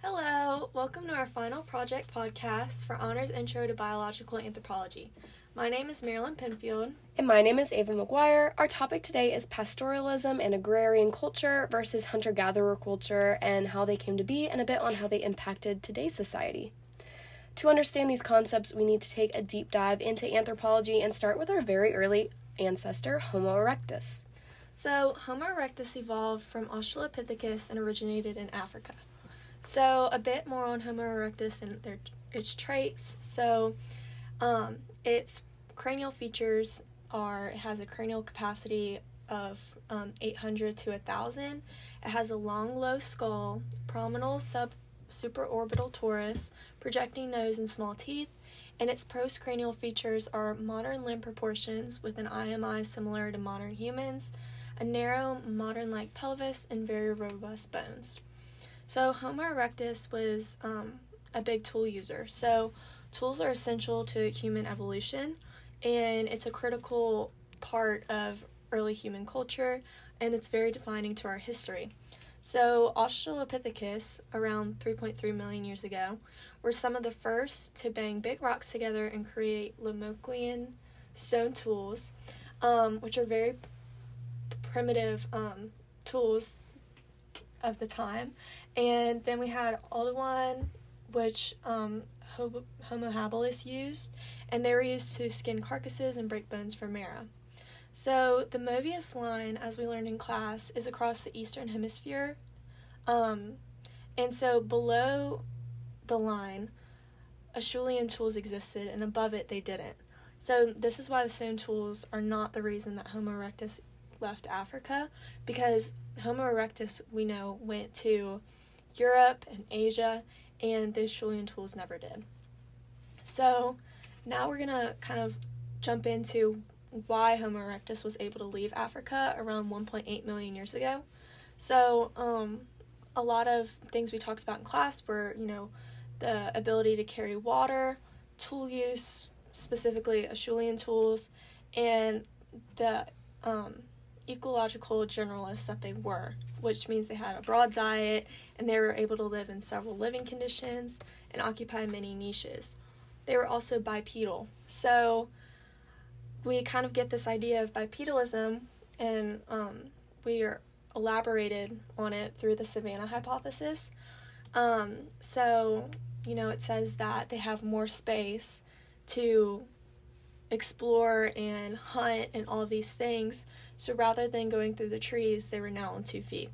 Hello, welcome to our final project podcast for Honors Intro to Biological Anthropology. My name is Marilyn Penfield. And my name is Ava McGuire. Our topic today is pastoralism and agrarian culture versus hunter-gatherer culture and how they came to be and a bit on how they impacted today's society. To understand these concepts, we need to take a deep dive into anthropology and start with our very early ancestor, Homo erectus. So, Homo erectus evolved from Australopithecus and originated in Africa. So, a bit more on Homo erectus and its traits. So, its cranial features it has a cranial capacity of 800 to 1,000. It has a long, low skull, prominal supraorbital torus, projecting nose and small teeth, and its postcranial features are modern limb proportions with an IMI similar to modern humans, a narrow, modern-like pelvis, and very robust bones. So Homo erectus was a big tool user. So tools are essential to human evolution, and it's a critical part of early human culture, and it's very defining to our history. So Australopithecus, around 3.3 million years ago, were some of the first to bang big rocks together and create Lomoclean stone tools, which are very primitive tools of the time. And then we had Aldewan, which Homo habilis used, and they were used to skin carcasses and break bones for marrow. So the Mobius line, as we learned in class, is across the eastern hemisphere, and so below the line, Acheulean tools existed, and above it they didn't. So this is why the stone tools are not the reason that Homo erectus left Africa, because Homo erectus, we know, went to Europe and Asia, and those Acheulean tools never did. So now we're going to kind of jump into why Homo erectus was able to leave Africa around 1.8 million years ago. So a lot of things we talked about in class were, the ability to carry water, tool use, specifically Acheulean tools, and the ecological generalists that they were, which means they had a broad diet and they were able to live in several living conditions and occupy many niches. They were also bipedal. So we kind of get this idea of bipedalism, and we are elaborated on it through the savanna hypothesis. So, it says that they have more space to explore and hunt and all these things. So rather than going through the trees, they were now on 2 feet.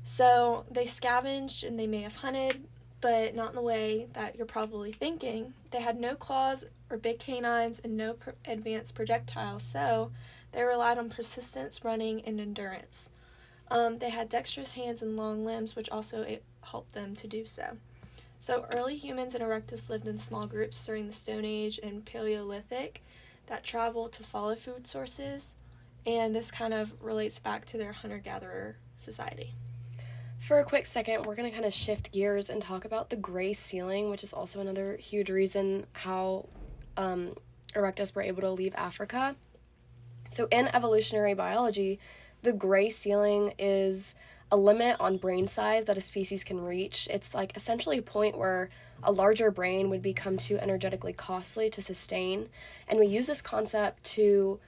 So they scavenged and they may have hunted, but not in the way that you're probably thinking. They had no claws or big canines and no advanced projectiles, so they relied on persistence, running, and endurance. They had dexterous hands and long limbs, which also helped them to do so. So early humans and erectus lived in small groups during the Stone Age and Paleolithic that traveled to follow food sources, and this kind of relates back to their hunter-gatherer society. For a quick second, we're going to kind of shift gears and talk about the gray ceiling, which is also another huge reason how erectus were able to leave Africa. So in evolutionary biology, the gray ceiling is a limit on brain size that a species can reach. It's like essentially a point where a larger brain would become too energetically costly to sustain. And we use this concept to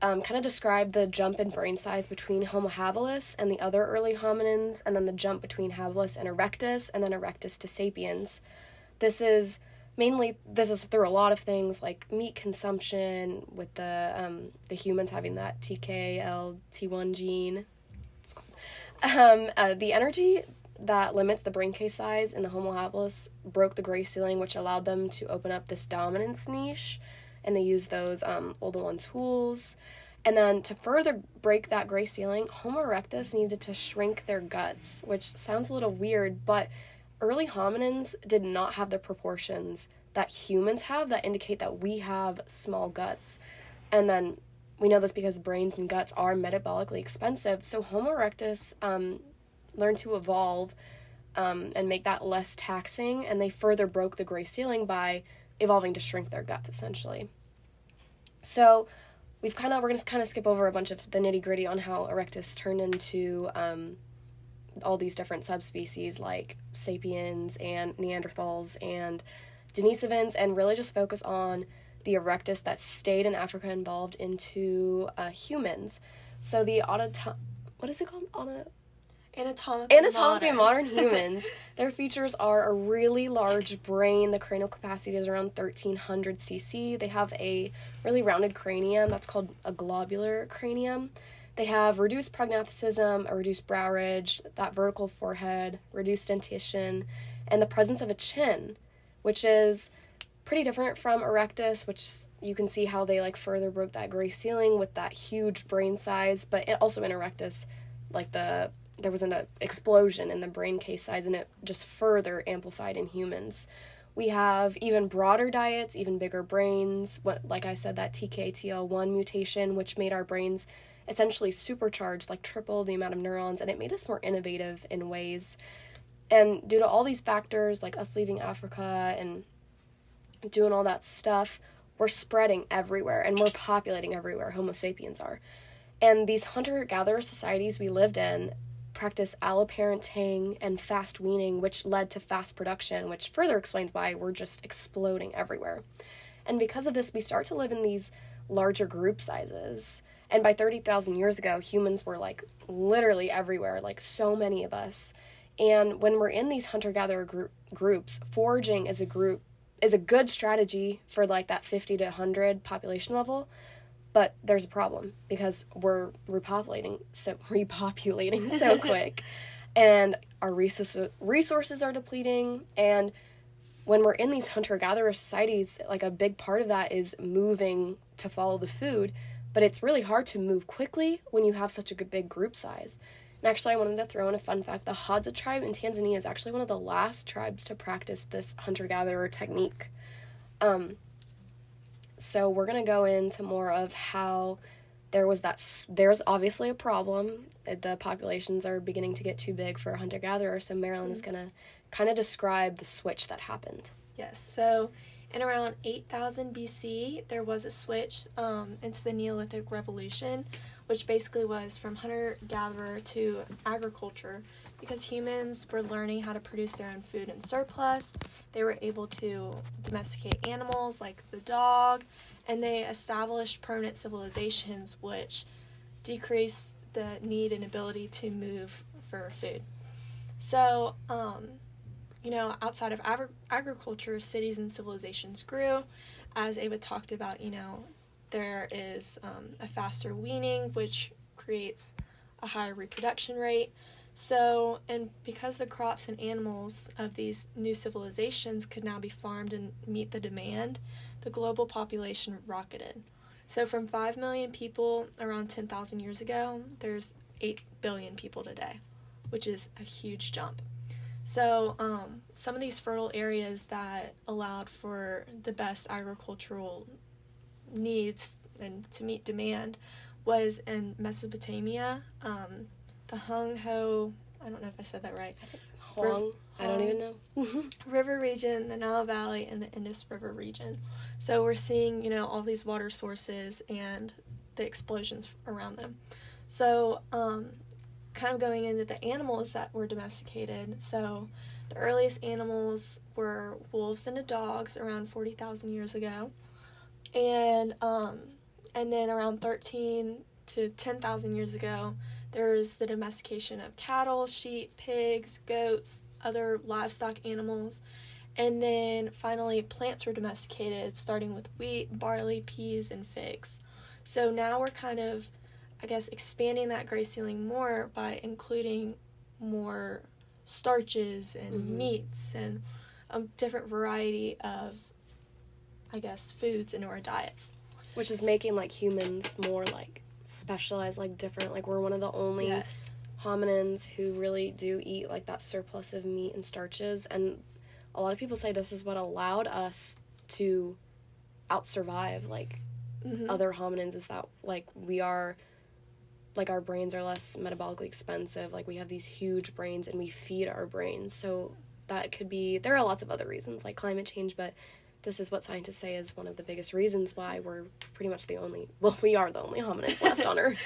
kind of describe the jump in brain size between Homo habilis and the other early hominins, and then the jump between habilis and erectus, and then erectus to sapiens. This is through a lot of things like meat consumption, with the humans having that TKLT1 gene. The energy that limits the brain case size in the Homo habilis broke the gray ceiling, which allowed them to open up this dominance niche, and they used those Aldewan tools. And then to further break that gray ceiling, Homo erectus needed to shrink their guts, which sounds a little weird, but early hominins did not have the proportions that humans have that indicate that we have small guts. And then we know this because brains and guts are metabolically expensive, so Homo erectus learned to evolve and make that less taxing, and they further broke the gray ceiling by evolving to shrink their guts, essentially. So we're going to kind of skip over a bunch of the nitty-gritty on how erectus turned into all these different subspecies like sapiens and Neanderthals and Denisovans, and really just focus on the erectus that stayed in Africa and evolved into humans. So the what is it called? Anatomically modern humans. Their features are a really large brain. The cranial capacity is around 1,300 cc. They have a really rounded cranium that's called a globular cranium. They have reduced prognathicism, a reduced brow ridge, that vertical forehead, reduced dentition, and the presence of a chin, which is pretty different from erectus, which you can see how they like further broke that gray ceiling with that huge brain size. But it also in erectus, like there was an explosion in the brain case size, and it just further amplified in humans. We have even broader diets, even bigger brains. Like I said, that TKTL1 mutation, which made our brains essentially supercharged, like triple the amount of neurons, and it made us more innovative in ways. And due to all these factors, like us leaving Africa and doing all that stuff, we're spreading everywhere, and we're populating everywhere, Homo sapiens are. And these hunter-gatherer societies we lived in practice alloparenting and fast weaning, which led to fast production, which further explains why we're just exploding everywhere. And because of this, we start to live in these larger group sizes. And by 30,000 years ago, humans were like literally everywhere, like so many of us. And when we're in these hunter-gatherer groups, foraging is a good strategy for like that 50 to 100 population level. But there's a problem because we're repopulating so quick, and our resources are depleting. And when we're in these hunter-gatherer societies, like a big part of that is moving to follow the food, but it's really hard to move quickly when you have such a big group size. And actually, I wanted to throw in a fun fact. The Hadza tribe in Tanzania is actually one of the last tribes to practice this hunter-gatherer technique. So we're going to go into more of how there's obviously a problem. The populations are beginning to get too big for a hunter-gatherer, so Marilyn is going to kind of describe the switch that happened. Yes, so in around 8,000 BC, there was a switch into the Neolithic Revolution, which basically was from hunter-gatherer to agriculture. Because humans were learning how to produce their own food in surplus, they were able to domesticate animals like the dog, and they established permanent civilizations which decreased the need and ability to move for food. So, outside of agriculture, cities and civilizations grew. As Ava talked about, there is a faster weaning, which creates a higher reproduction rate. So, and because the crops and animals of these new civilizations could now be farmed and meet the demand, the global population rocketed. So from 5 million people around 10,000 years ago, there's 8 billion people today, which is a huge jump. So some of these fertile areas that allowed for the best agricultural needs and to meet demand was in Mesopotamia, the Hung-Ho, I don't know if I said that right. I don't even know. River region, the Nile Valley, and the Indus River region. So we're seeing, all these water sources and the explosions around them. So kind of going into the animals that were domesticated. So the earliest animals were wolves and dogs around 40,000 years ago. And then around 13 to 10,000 years ago, there's the domestication of cattle, sheep, pigs, goats, other livestock animals. And then finally plants were domesticated, starting with wheat, barley, peas, and figs. So now we're kind of, expanding that gray ceiling more by including more starches and meats and a different variety of, foods into our diets. Which is making, humans more, specialized, different. We're one of the only hominins who really do eat, that surplus of meat and starches. And a lot of people say this is what allowed us to out-survive, other hominins, is that, we are, our brains are less metabolically expensive. We have these huge brains, and we feed our brains. So that could be, there are lots of other reasons, like climate change, but this is what scientists say is one of the biggest reasons why we're pretty much we are the only hominids left on Earth.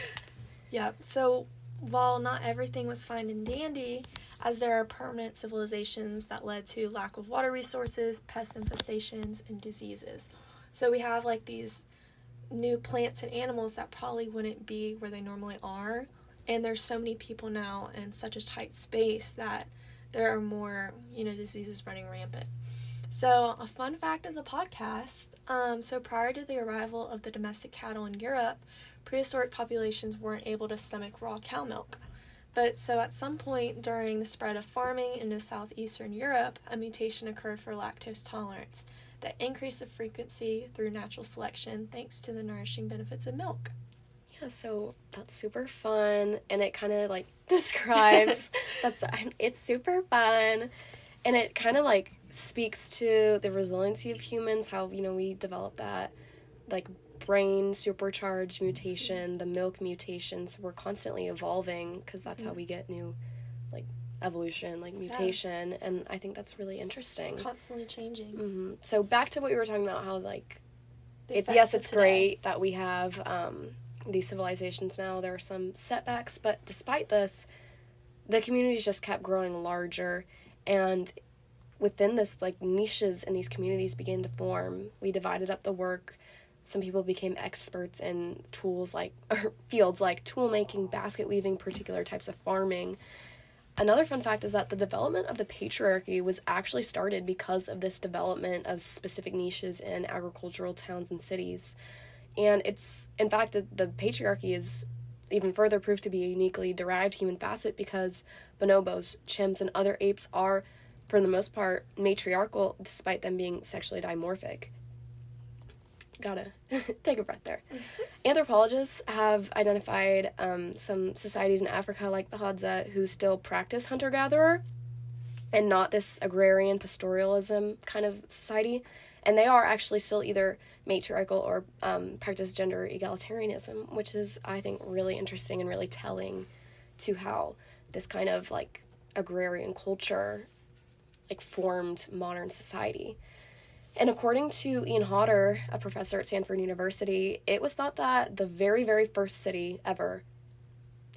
Yeah, so while not everything was fine and dandy, as there are permanent civilizations that led to lack of water resources, pest infestations, and diseases. So we have like these new plants and animals that probably wouldn't be where they normally are, and there's so many people now in such a tight space that there are more, diseases running rampant. So a fun fact of the podcast, so prior to the arrival of the domestic cattle in Europe, prehistoric populations weren't able to stomach raw cow milk. But so at some point during the spread of farming into southeastern Europe, a mutation occurred for lactose tolerance that increased the frequency through natural selection thanks to the nourishing benefits of milk. Yeah, so that's super fun, and it kind of like describes it's super fun, and it kind of like speaks to the resiliency of humans, how we develop that like brain supercharged mutation, the milk mutation. So we're constantly evolving because that's how we get new like evolution, like mutation, and I think that's really interesting. Constantly changing. Mm-hmm. So back to what we were talking about, how like it's great that we have these civilizations now. There are some setbacks, but despite this, the communities just kept growing larger, and within this, like, niches in these communities began to form. We divided up the work. Some people became experts in fields like tool making, basket weaving, particular types of farming. Another fun fact is that the development of the patriarchy was actually started because of this development of specific niches in agricultural towns and cities. And it's, in fact, the patriarchy is even further proved to be a uniquely derived human facet because bonobos, chimps, and other apes are, for the most part, matriarchal despite them being sexually dimorphic. Gotta take a breath there. Anthropologists have identified some societies in Africa, like the Hadza, who still practice hunter-gatherer and not this agrarian pastoralism kind of society. And they are actually still either matriarchal or practice gender egalitarianism, which is, I think, really interesting and really telling to how this kind of, like, agrarian culture, like, formed modern society. And according to Ian Hodder, a professor at Stanford University, it was thought that the very, very first city ever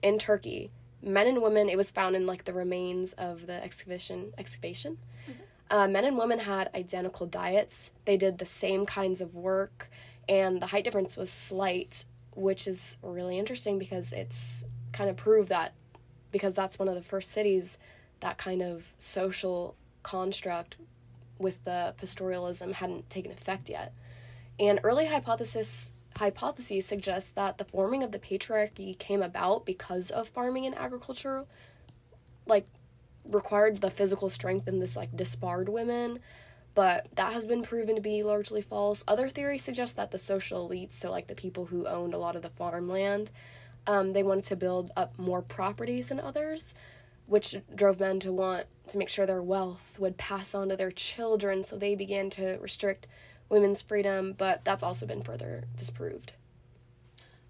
in Turkey, men and women, it was found in, like, the remains of the excavation? Mm-hmm. Men and women had identical diets. They did the same kinds of work, and the height difference was slight, which is really interesting because it's kind of proved that, because that's one of the first cities, that kind of social construct with the pastoralism hadn't taken effect yet. And early hypotheses suggest that the forming of the patriarchy came about because of farming and agriculture, like, required the physical strength in this, like, disbarred women, but that has been proven to be largely false. Other theories suggest that the social elites, so, like, the people who owned a lot of the farmland, they wanted to build up more properties than others, which drove men to want to make sure their wealth would pass on to their children, so they began to restrict women's freedom, but that's also been further disproved.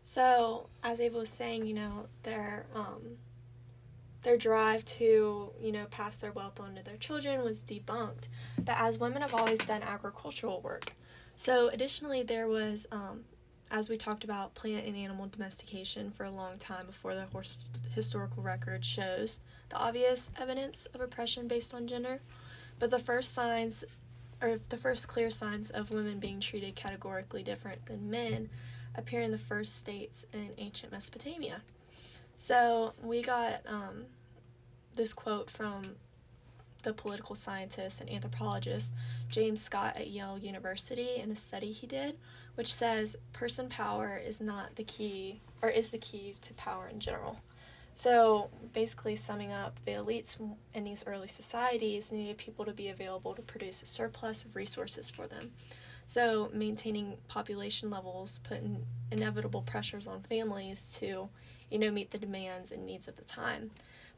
So, as Ava was saying, their drive to, pass their wealth on to their children was debunked, but as women have always done agricultural work. So, additionally, there was, as we talked about, plant and animal domestication for a long time before the historical record shows the obvious evidence of oppression based on gender, but the first clear signs of women being treated categorically different than men appear in the first states in ancient Mesopotamia. So we got this quote from the political scientist and anthropologist James Scott at Yale University in a study he did, which says person power is not the key, or is the key to power in general. So basically summing up, the elites in these early societies needed people to be available to produce a surplus of resources for them. So maintaining population levels put inevitable pressures on families to, meet the demands and needs of the time.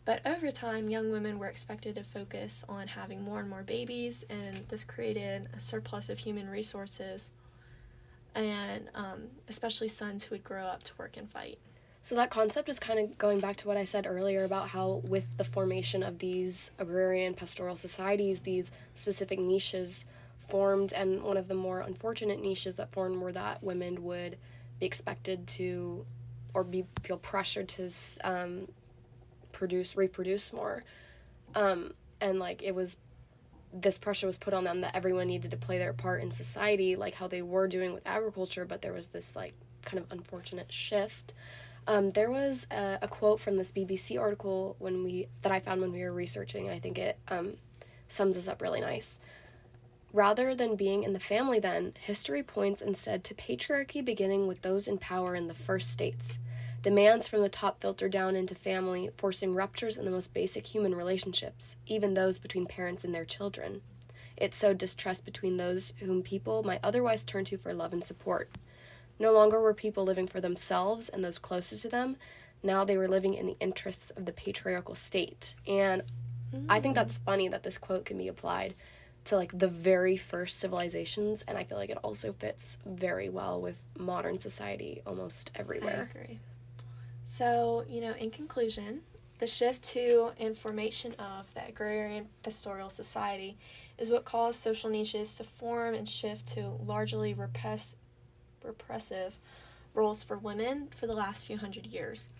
But over time, young women were expected to focus on having more and more babies, and this created a surplus of human resources, and especially sons who would grow up to work and fight. So that concept is kind of going back to what I said earlier about how with the formation of these agrarian pastoral societies, these specific niches formed, and one of the more unfortunate niches that formed were that women would be expected to, or feel pressured to reproduce more. And, like, this pressure was put on them that everyone needed to play their part in society, like how they were doing with agriculture, but there was this, like, kind of unfortunate shift. There was a quote from this BBC article that I found when we were researching. I think it sums this up really nice. Rather than being in the family then, history points instead to patriarchy beginning with those in power in the first states. Demands from the top filter down into family, forcing ruptures in the most basic human relationships, even those between parents and their children. It sowed distrust between those whom people might otherwise turn to for love and support. No longer were people living for themselves and those closest to them. Now they were living in the interests of the patriarchal state. And I think that's funny that this quote can be applied to, like, the very first civilizations, and I feel like it also fits very well with modern society almost everywhere. I agree. So, in conclusion, the shift to and formation of the agrarian pastoral society is what caused social niches to form and shift to largely repressive roles for women for the last few hundred years.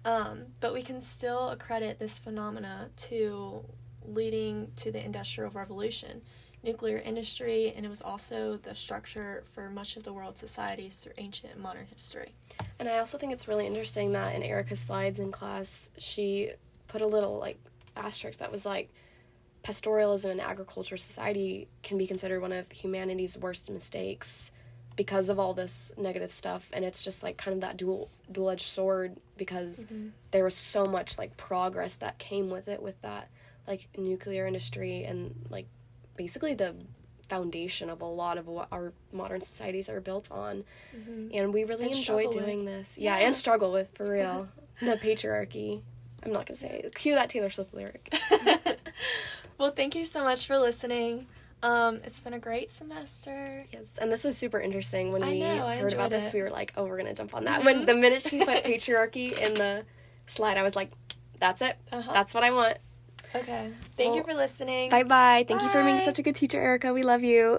But we can still accredit this phenomena to leading to the Industrial Revolution, nuclear industry, and it was also the structure for much of the world's societies through ancient and modern history. And I also think it's really interesting that in Erica's slides in class, she put a little, like, asterisk that was like, pastoralism and agriculture society can be considered one of humanity's worst mistakes because of all this negative stuff, and it's just, like, kind of that dual-edged sword, because there was so much, like, progress that came with it, with that, like, nuclear industry and, like, basically the foundation of a lot of what our modern societies are built on. And we really enjoy doing this. Yeah, and struggle with, for real, the patriarchy. I'm not going to say it. Cue that Taylor Swift lyric. Well, thank you so much for listening. It's been a great semester. Yes, and this was super interesting. When we heard about this, we were like, oh, we're going to jump on that. Mm-hmm. When the minute she put patriarchy in the slide, I was like, that's it. That's what I want. Okay. Thank you for listening. Bye-bye. Thank you for being such a good teacher, Erica. We love you.